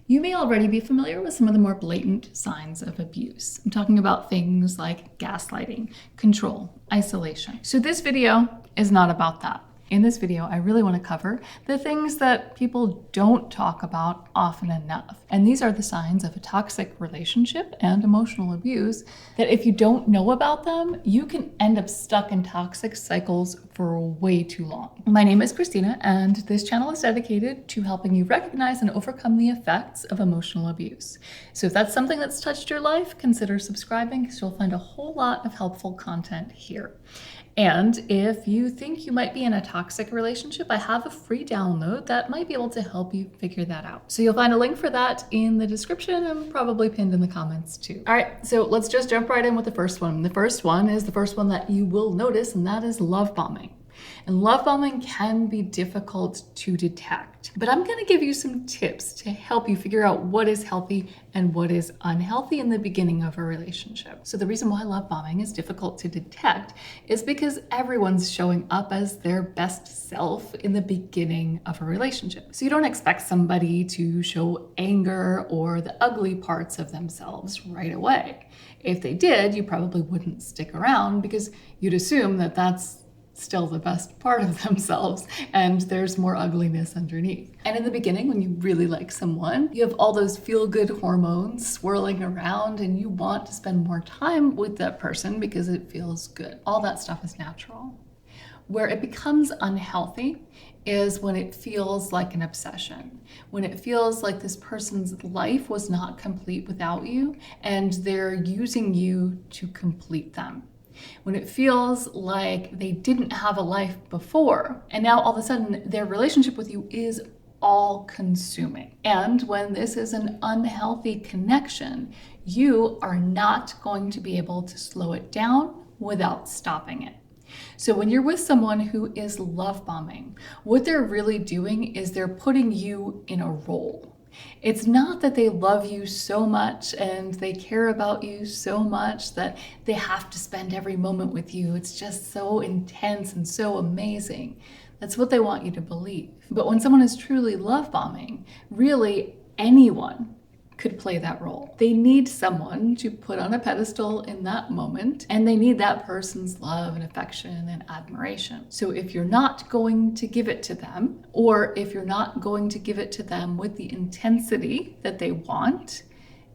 You may already be familiar with some of the more blatant signs of abuse. I'm talking about things like gaslighting, control, isolation. So this video is not about that. In this video, I really want to cover the things that people don't talk about often enough. And these are the signs of a toxic relationship and emotional abuse that if you don't know about them, you can end up stuck in toxic cycles for way too long. My name is Christina, and this channel is dedicated to helping you recognize and overcome the effects of emotional abuse. So if that's something that's touched your life, consider subscribing because you'll find a whole lot of helpful content here. And if you think you might be in a toxic relationship, I have a free download that might be able to help you figure that out. So you'll find a link for that in the description and probably pinned in the comments too. All right, so let's just jump right in with the first one. The first one is the first one that you will notice, and that is love bombing. And love bombing can be difficult to detect, but I'm going to give you some tips to help you figure out what is healthy and what is unhealthy in the beginning of a relationship. So the reason why love bombing is difficult to detect is because everyone's showing up as their best self in the beginning of a relationship. So you don't expect somebody to show anger or the ugly parts of themselves right away. If they did, you probably wouldn't stick around because you'd assume that that's still the best part of themselves and there's more ugliness underneath. And in the beginning, when you really like someone, you have all those feel-good hormones swirling around and you want to spend more time with that person because it feels good. All that stuff is natural. Where it becomes unhealthy is when it feels like an obsession, when it feels like this person's life was not complete without you and they're using you to complete them. When it feels like they didn't have a life before, and now all of a sudden their relationship with you is all consuming. And when this is an unhealthy connection, you are not going to be able to slow it down without stopping it. So when you're with someone who is love bombing, what they're really doing is they're putting you in a role. It's not that they love you so much and they care about you so much that they have to spend every moment with you. It's just so intense and so amazing. That's what they want you to believe. But when someone is truly love bombing, really anyone could play that role. They need someone to put on a pedestal in that moment, and they need that person's love and affection and admiration. So if you're not going to give it to them, or if you're not going to give it to them with the intensity that they want,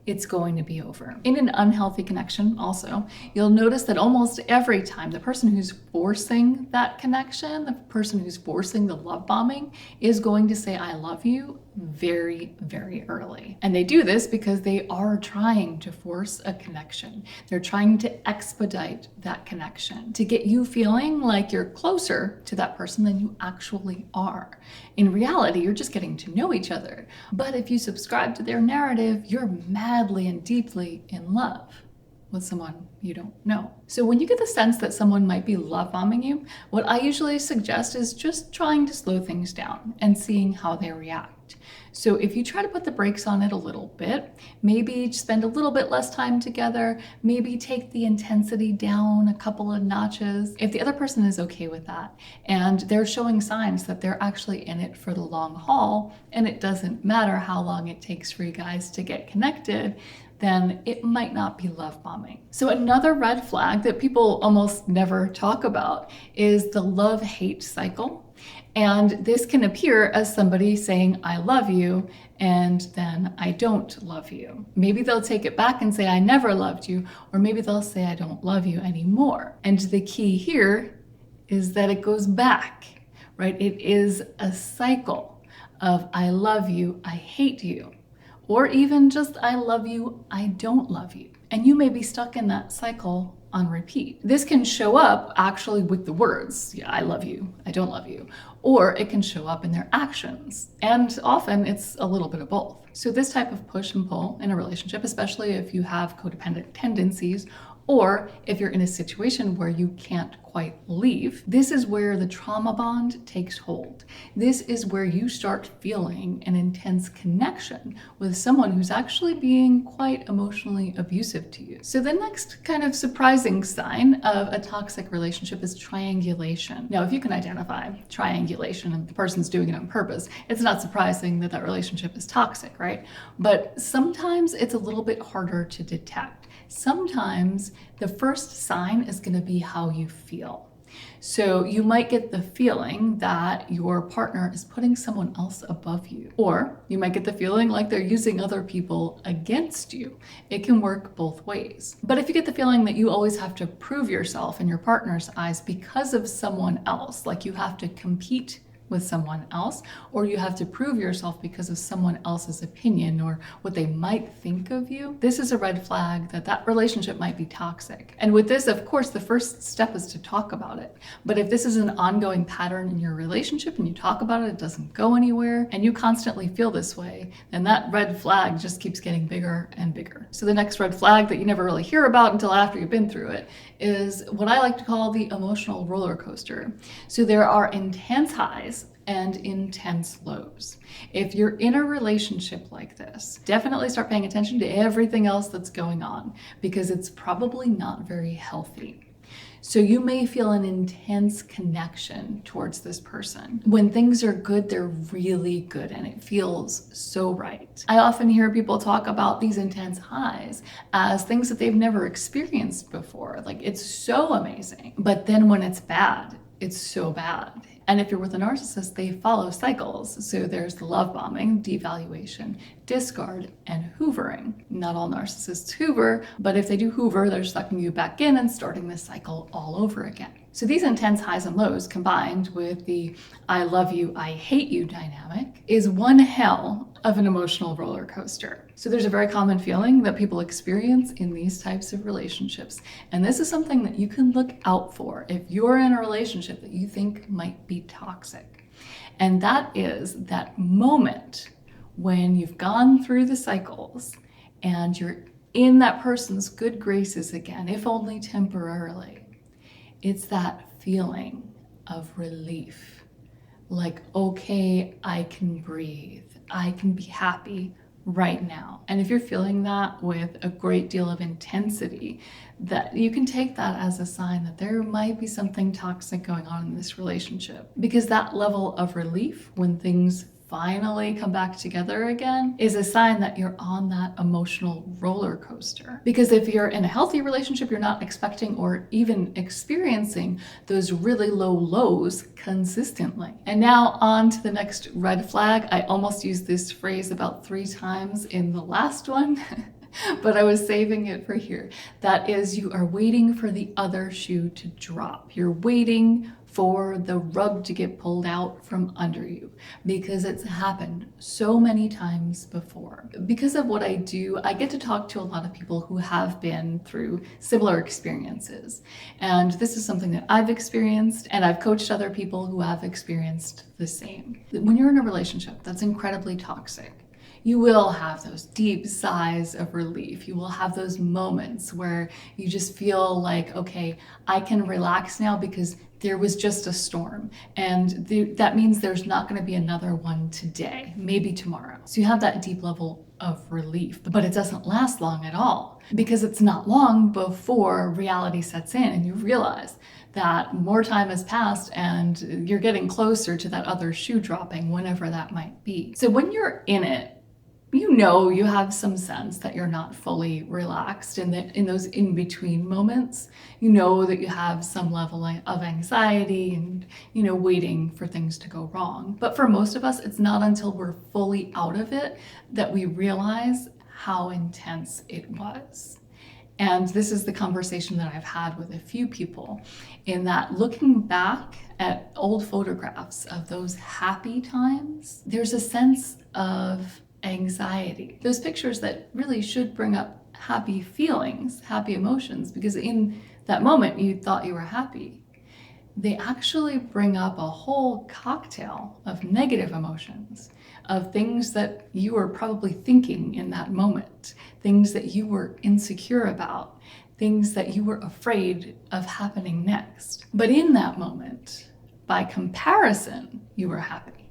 it's going to be over. In an unhealthy connection also, you'll notice that almost every time the person who's forcing that connection, the person who's forcing the love bombing, is going to say, I love you very, very early. And they do this because they are trying to force a connection. They're trying to expedite that connection to get you feeling like you're closer to that person than you actually are. In reality, you're just getting to know each other. But if you subscribe to their narrative, you're madly and deeply in love with someone you don't know. So when you get the sense that someone might be love bombing you, what I usually suggest is just trying to slow things down and seeing how they react. So if you try to put the brakes on it a little bit, maybe spend a little bit less time together, maybe take the intensity down a couple of notches. If the other person is okay with that and they're showing signs that they're actually in it for the long haul and it doesn't matter how long it takes for you guys to get connected, then it might not be love bombing. So another red flag that people almost never talk about is the love-hate cycle. And this can appear as somebody saying, I love you, and then I don't love you. Maybe they'll take it back and say, I never loved you, or maybe they'll say, I don't love you anymore. And the key here is that it goes back, right? It is a cycle of I love you, I hate you. Or even just, I love you, I don't love you. And you may be stuck in that cycle on repeat. This can show up actually with the words, yeah, I love you, I don't love you. Or it can show up in their actions. And often it's a little bit of both. So this type of push and pull in a relationship, especially if you have codependent tendencies Or if you're in a situation where you can't quite leave, this is where the trauma bond takes hold. This is where you start feeling an intense connection with someone who's actually being quite emotionally abusive to you. So the next kind of surprising sign of a toxic relationship is triangulation. Now, if you can identify triangulation and the person's doing it on purpose, it's not surprising that that relationship is toxic, right? But sometimes it's a little bit harder to detect. Sometimes the first sign is going to be how you feel. So you might get the feeling that your partner is putting someone else above you, or you might get the feeling like they're using other people against you. It can work both ways. But if you get the feeling that you always have to prove yourself in your partner's eyes because of someone else, like you have to compete with someone else, or you have to prove yourself because of someone else's opinion or what they might think of you, this is a red flag that that relationship might be toxic. And with this, of course, the first step is to talk about it. But if this is an ongoing pattern in your relationship and you talk about it, it doesn't go anywhere, and you constantly feel this way, then that red flag just keeps getting bigger and bigger. So the next red flag that you never really hear about until after you've been through it is what I like to call the emotional roller coaster. So there are intense highs and intense lows. If you're in a relationship like this, definitely start paying attention to everything else that's going on, because it's probably not very healthy. So you may feel an intense connection towards this person. When things are good, they're really good and it feels so right. I often hear people talk about these intense highs as things that they've never experienced before. Like, it's so amazing. But then when it's bad, it's so bad. And if you're with a narcissist, they follow cycles. So there's the love bombing, devaluation, discard, and hoovering. Not all narcissists hoover, but if they do hoover, they're sucking you back in and starting this cycle all over again. So these intense highs and lows combined with the I love you, I hate you dynamic is one hell of an emotional roller coaster. So there's a very common feeling that people experience in these types of relationships. And this is something that you can look out for if you're in a relationship that you think might be toxic. And that is that moment when you've gone through the cycles and you're in that person's good graces again, if only temporarily. It's that feeling of relief. Like, okay, I can breathe. I can be happy right now. And if you're feeling that with a great deal of intensity, that you can take that as a sign that there might be something toxic going on in this relationship. Because that level of relief when things finally come back together again is a sign that you're on that emotional roller coaster. Because if you're in a healthy relationship, you're not expecting or even experiencing those really low lows consistently. And now on to the next red flag. I almost used this phrase about 3 times in the last one. But I was saving it for here. That is, you are waiting for the other shoe to drop. You're waiting for the rug to get pulled out from under you, because it's happened so many times before. Because of what I do, I get to talk to a lot of people who have been through similar experiences. And this is something that I've experienced, and I've coached other people who have experienced the same. When you're in a relationship that's incredibly toxic, you will have those deep sighs of relief. You will have those moments where you just feel like, okay, I can relax now because there was just a storm. And that means there's not going to be another one today, maybe tomorrow. So you have that deep level of relief, but it doesn't last long at all, because it's not long before reality sets in and you realize that more time has passed and you're getting closer to that other shoe dropping, whenever that might be. So when you're in it, you know, you have some sense that you're not fully relaxed, and that in those in-between moments, you know that you have some level of anxiety and, you know, waiting for things to go wrong. But for most of us, it's not until we're fully out of it that we realize how intense it was. And this is the conversation that I've had with a few people, in that looking back at old photographs of those happy times, there's a sense of anxiety. Those pictures that really should bring up happy feelings, happy emotions, because in that moment you thought you were happy. They actually bring up a whole cocktail of negative emotions, of things that you were probably thinking in that moment, things that you were insecure about, things that you were afraid of happening next. But in that moment, by comparison, you were happy.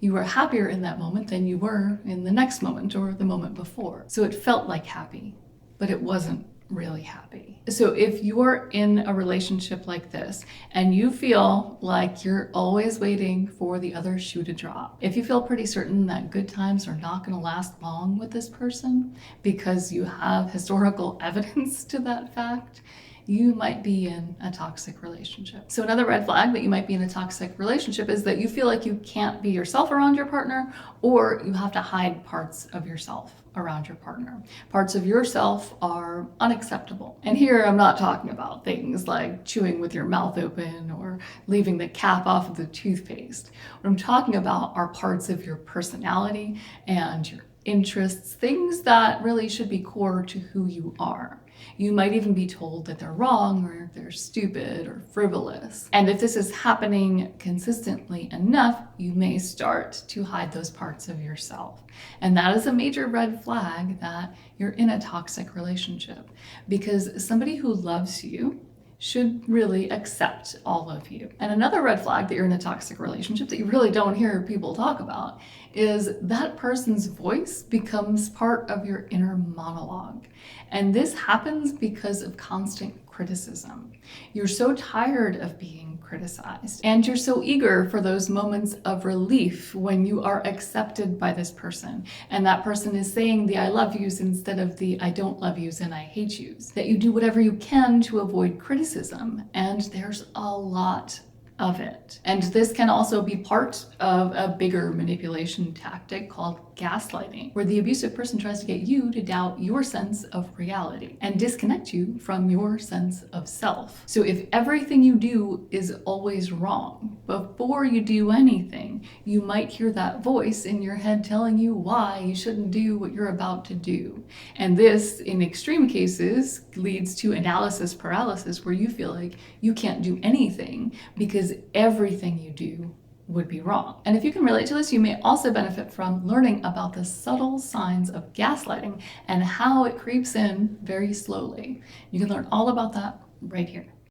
You were happier in that moment than you were in the next moment or the moment before. So it felt like happy, but it wasn't really happy. So if you're in a relationship like this and you feel like you're always waiting for the other shoe to drop, if you feel pretty certain that good times are not going to last long with this person because you have historical evidence to that fact, you might be in a toxic relationship. So another red flag that you might be in a toxic relationship is that you feel like you can't be yourself around your partner, or you have to hide parts of yourself around your partner. Parts of yourself are unacceptable. And here I'm not talking about things like chewing with your mouth open or leaving the cap off of the toothpaste. What I'm talking about are parts of your personality and your interests, things that really should be core to who you are. You might even be told that they're wrong or they're stupid or frivolous. And if this is happening consistently enough, you may start to hide those parts of yourself. And that is a major red flag that you're in a toxic relationship, because somebody who loves you should really accept all of you. And another red flag that you're in a toxic relationship that you really don't hear people talk about is that person's voice becomes part of your inner monologue. And this happens because of constant criticism. You're so tired of being criticized, and you're so eager for those moments of relief when you are accepted by this person, and that person is saying the I love yous instead of the I don't love yous and I hate yous, that you do whatever you can to avoid criticism, and there's a lot of it. And this can also be part of a bigger manipulation tactic called gaslighting, where the abusive person tries to get you to doubt your sense of reality and disconnect you from your sense of self. So if everything you do is always wrong, before you do anything, you might hear that voice in your head telling you why you shouldn't do what you're about to do. And this, in extreme cases, leads to analysis paralysis, where you feel like you can't do anything because everything you do would be wrong. And if you can relate to this, you may also benefit from learning about the subtle signs of gaslighting and how it creeps in very slowly. You can learn all about that right here.